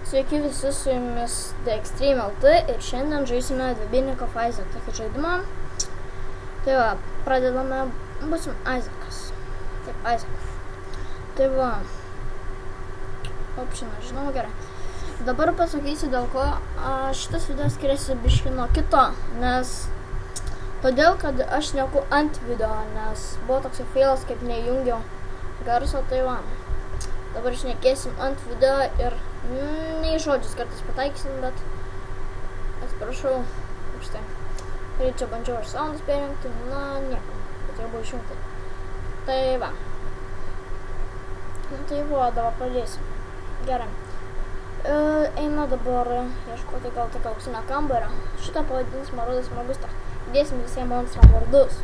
Sveiki visi, su jumis The Extreme LT ir šiandien žaisime dvibininko fazę tokį žaidimą. Tai va, pradedame, būsim Isaakas. Taip, Isaakas. Tai va, nežinau, gerai. Dabar pasakysiu, dėl ko šitas video skiriasi biškį nuo kito, nes todėl, kad aš šneku ant video, nes buvo toks failas, kaip neįjungiau garso, tai va. Dabar šnekėsim ant video ir ne į žodžius kartais pataikysim, bet atsiprašau už tai. Ir čia bandžiau aš soundus perjungti, na nieko, bet jau buvo išjungti. Tai va. Tai va, dabar pradėsim. Gerai. Eina dabar ieškoti gal tokio auksinio kambario. Šitą pavadinsim Rodas Magusta. Dėsim visiems monstram vardus.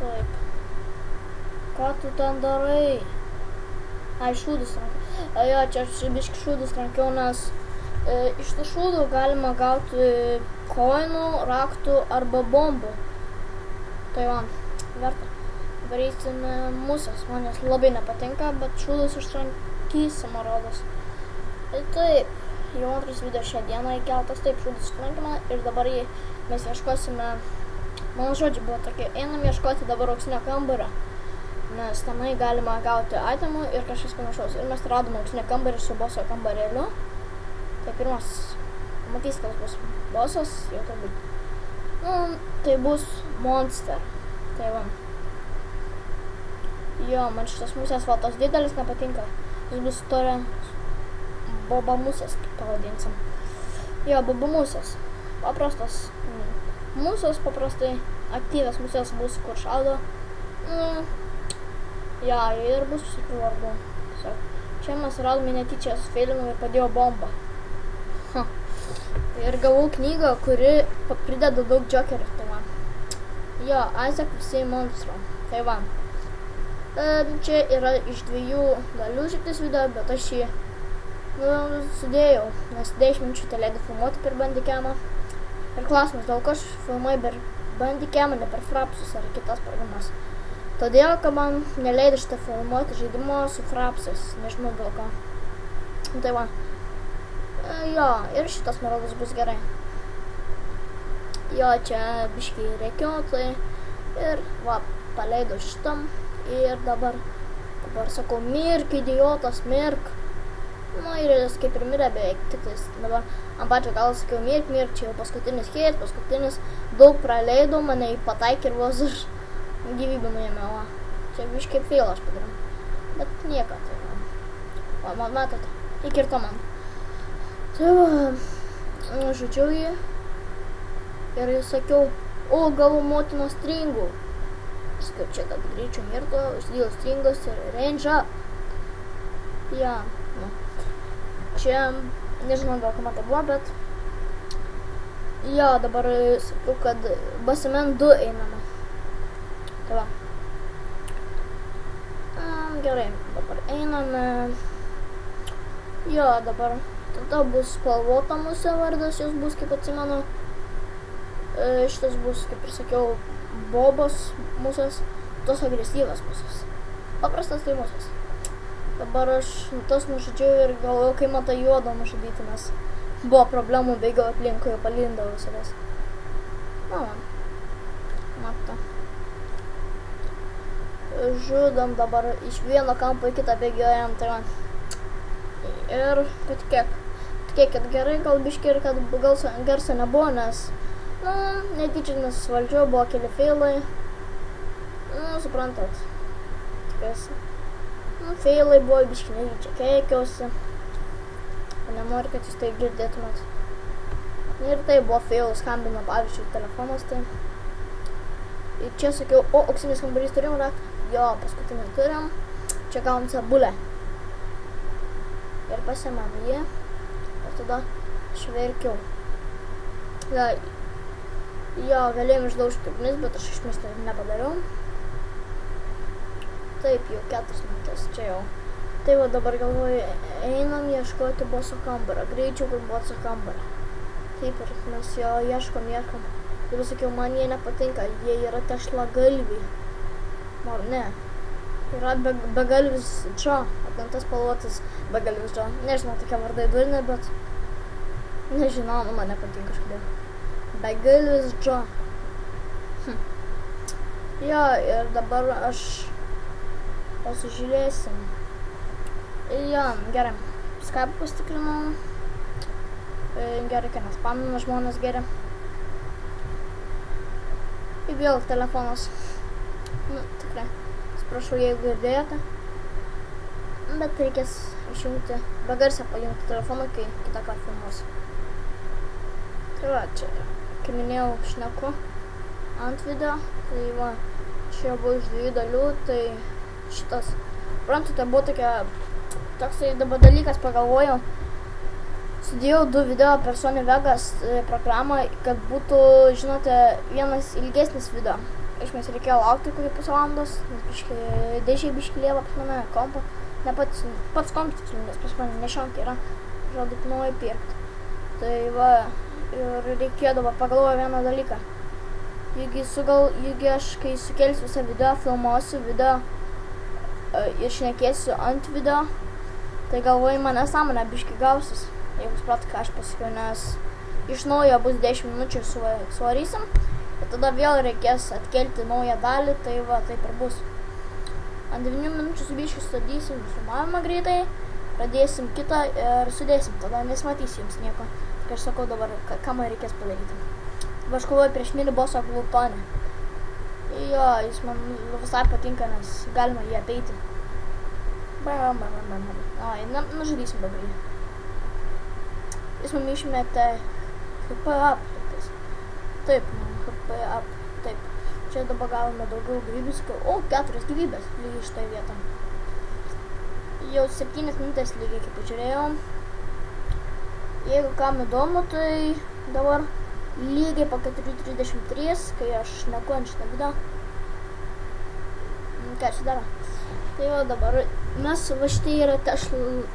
Taip. Ką tu ten darai? Ai, šūdus rankiau. Jo, čia aš biškį šūdus rankiau, nes iš tų šūdų galima gauti koinų, raktų arba bombų. Tai va, verta. Darysim musės, man jos labai nepatinka, bet šūdus išrankysim, Rodas. Taip, jau antras video šią dieną įkeltas, taip, šūdus išrankime ir dabar mes ieškosime, mano žodžiai buvo tokie, einam ieškoti dabar auksinio kambario. Nes tenai galima gauti itemų ir kažkas panašaus. Ir mes radome auksinį kambarį su boso kambarėliu. Tai pirmas, pamatys, kas bus bosas, jau turbūt. Tai bus monster. Tai va. Jo, man šitas musės tos didelis nepatinka. Jis bus turi boba musės, kaip pavadinsim. Jo, boba musės. Paprastas. Musės paprastai aktyvios musės bus, kur šaudo. Ja, ir bus visokių vardų. Čia mes radome netyčia sufeilinau ir padėjau bombą. Ir gavau knygą, kuri prideda daug džokerių. Tai va. Jo, Isaac visi monstro. Tai va. Čia yra iš 2 dalių šitas video, bet aš jį sudėjau, nes 10 minučių tai leido filmuoti per bandicamą. Ir klausimas, dėl ko aš filmuoju per bandicamą, ne per frapsus ar kitas programas. Todėl, kad man neleido šitą filmuoti žaidimo su frapsais, nežinau dėl ko. Tai va. Jo, ir šitas Rodas bus gerai. Jo, čia biškį reikiau, tai ir va, paleido šitam. Ir dabar sakau, mirk, idiotas, mirk. Na ir jis kaip ir mirė beveik, tiktais dabar ant pačio gal sakiau, mirk, čia jau paskutinis hit, paskutinis, daug praleidau, mane į pataikį ir vos ir gyvybę nuėmė, va. Čia biškai failą aš padariau. Bet nieko, tai va. Va, matote, įkirto man. Tai va, žudžiau jį. Ir jis sakiau, o, gavau motinos stringų. Sakiau, čia kad greičiau mirto, užsidėjau stringus ir range up. Ja, nu. Čia, nežinau, gal kam tai buvo, bet jo, dabar sakiau, kad Basimen 2 einama. Tai va. Gerai, dabar einame. Jo, dabar tada bus spalvota musė vardas, jos bus, kaip atsimenu. Šitas bus, kaip ir sakiau, bobos musės, tos agresyvas musės. Paprastas tai musės. Dabar aš tos nužudžiau ir galvojau, kai matą juodą nužudyti, nes buvo problemų, bėgiau aplinkui, palindavo visas. Na, man. Matą. Žudam dabar iš vieno kampo į kitą bėgiojam, tai va. Ir patikėkit gerai, gal biškį ir kad garso nebuvo, nes, netyčia nesivaldžiau, buvo keli failai. Suprantat. Tikiuosi. Failai buvo biškį netyčia, keikiausi. Nenoriu, kad jūs tai girdėtumėt. Ir tai buvo failai, skambino pavyzdžiui telefonas, tai. Ir čia sakiau, o, auksinis kambarys turim raktą. Jo, paskutinį turim. Čia gavom cebulę. Ir pasiėmėm jį. Ir tada šverkiau. Jo, galėjom išdaužti ugnis, bet aš išmestą nepadariau. Taip, jau 4 minutės, čia jau. Tai va, dabar galvoju, einam ieškoti boso kambario. Greičiau, kaip boso kambario. Taip, ir mes jo ieškom. Ir sakiau, man jie nepatinka, jie yra tešlagalviai. Ar ne? Yra begalvis Džo, atlantas spalvotas begalvis Džo. Nežinau, tokie vardai durni, bet nežinau, man nepatinka kažkodėl. Begalvis Džo. Jo, ir dabar aš pasižiūrėsim. Jo, gerai. Skype pastikrinau. Gerai, kad nespamina žmonės gerai. Ir vėl telefonas. Tikrai. Atsiprašau, jeigu girdėjote. Bet reikės išjungti, begarsę pajungti telefoną, kai kitą kartą filmuosiu. Tai va, čia, kaip minėjau, šneku ant video. Tai va, čia buvo iš 2 dalių, tai šitas. Suprantate, buvo toksai dabar dalykas, pagalvojau. Sudėjau 2 video per Sony Vegas programą, kad būtų, žinote, vienas ilgesnis video. Išmės reikėjo laukti kokį pusvalandos, nes dėžiai biškį lieva pas mane kompą. Ne pats kompas tiksliau, nes pas mane nešionkė yra, žodį planuoju pirkti. Tai va, ir reikėjo dabar pagalvoju vieną dalyką. Jeigu aš, kai sukelsiu visą video, filmuosiu video ir šnekėsiu ant video, tai galvoju, man nesąmonė biškį gausis. Jeigu suprat, ką aš pasakiau, nes iš naujo bus 10 minučių suvarysim. Ir tada vėl reikės atkelti naują dalį, tai va, taip ir bus. Ant 9 minučių su biškiu stadysim filmavimą greitai, pradėsim kitą ir sudėsim, tada nesimatysi jums nieko. Tik aš sakau dabar, ką man reikės padaryti. Aš kovoju prieš mini bossą Glutonį. Jo, jis man visai patinka, nes galima jį apeiti. Nužudysim dabar jį. Jis man išmetė HP up. Taip, HP up. Taip. Čia dabar gavome daugiau gyvybiskų. O, 4 gyvybės lygiai šitoje vietoje. Jau 7 minutės lygiai kaip pažiūrėjau. Jeigu kam įdomu, tai dabar lygiai po 4:33, kai aš šneku ant šitą video. Ką čia daro? Tai jau dabar mes va šitai yra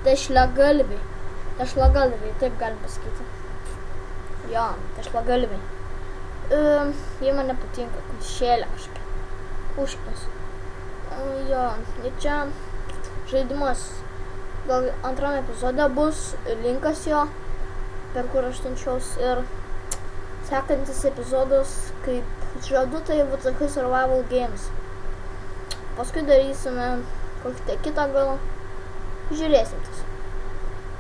tešlagalviai. Tešlagalviai, taip galim pasakyti. Jo, tešlagalviai. Jie man nepatinka, šėlė kažkaip. Užknis. Jo, ir čia žaidimas. Gal antrame epizode bus linkas jo, per kur aš tenčiaus. Ir sekantis epizodas, kaip žadu, tai VTK Survival Games. Paskui darysime kokį tai kitą gal. Žiūrėsim tas.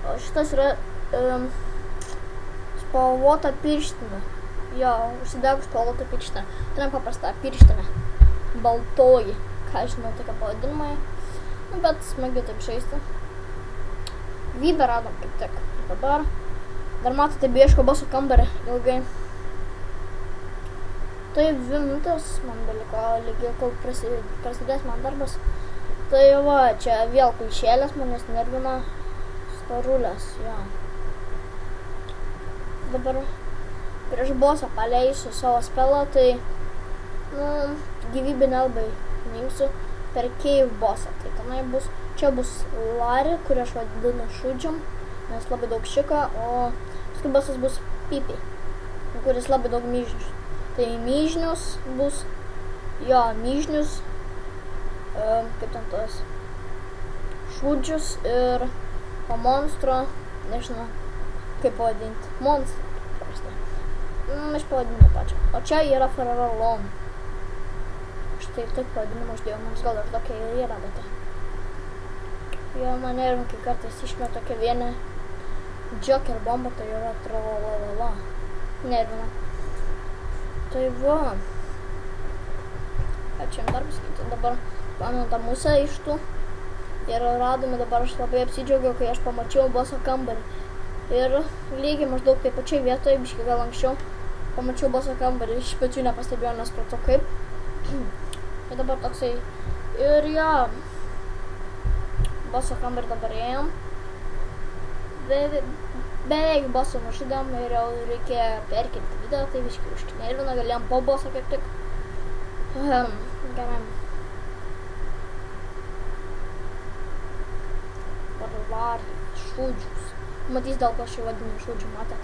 O šitas yra spalvota pirštinė. Jo, užsidegus spalvotą pirštinę. Tai nepaprasta pirštinė. Baltoji. Ką žinau, tokia pavadinimai. Bet smagiai taip žaisti. Vybę radom kaip tik. Dabar. Dar matote, beieško boso kambarį ilgai. Tai 2 minutės man beliko lygiai, kol prasidės man darbas. Tai va, čia vėl kulšėlės manęs nervina. Storulės, jo. Dabar prieš bosą paleisiu savo spelą, tai gyvybę nelabai neimsiu per cave bossą. Tai tenai bus, čia bus Larry, kurį aš vadinu šūdžiam, nes labai daug šiko, o paskui bossas bus Pipi, kuris labai daug myžnius. Tai myžnius bus, jo, myžnius, kaip ten tos, šūdžius ir o monstro, nežinau, kaip pavadinti, monstrą. Aš pavadinu pačią. O čia yra Ferrarolon. Štai taip pavadinimą uždėjau, mums gal ir tokia ir yra, bet. Jo, man nervina, kai kartais išmeta tokia viena Joker bomba, tai yra tralalala. Nervina. Tai va. Ką čia dar pasakyti, dabar paėmiau tą musę iš tų. Ir radome, dabar aš labai apsidžiaugiau, kai aš pamačiau boso kambarį. Ir lygiai maždaug taip pačiai vietoje, biškai gal anksčiau, pamačiau boso kambarį, iš pačių nepastebėjau, nespratau kaip. Ir dabar toksai, ir jo, boso kambarį dabar ėjom. Beveik boso nužudėm ir jau reikėjo perkelti video, tai biškai užknervino, galėjom po boso kaip tik. Gerai. Larry, šūdžius. Matys, dėl ko aš jį vadinu šūdžiu, matėt?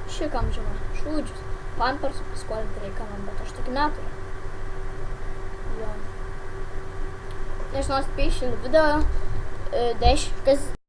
Šikam žinai, šūdžius. Pampersų paskolinti reikalam, bet aš tokį neturiu. Jo. Nežinau, spējuši video 10, kas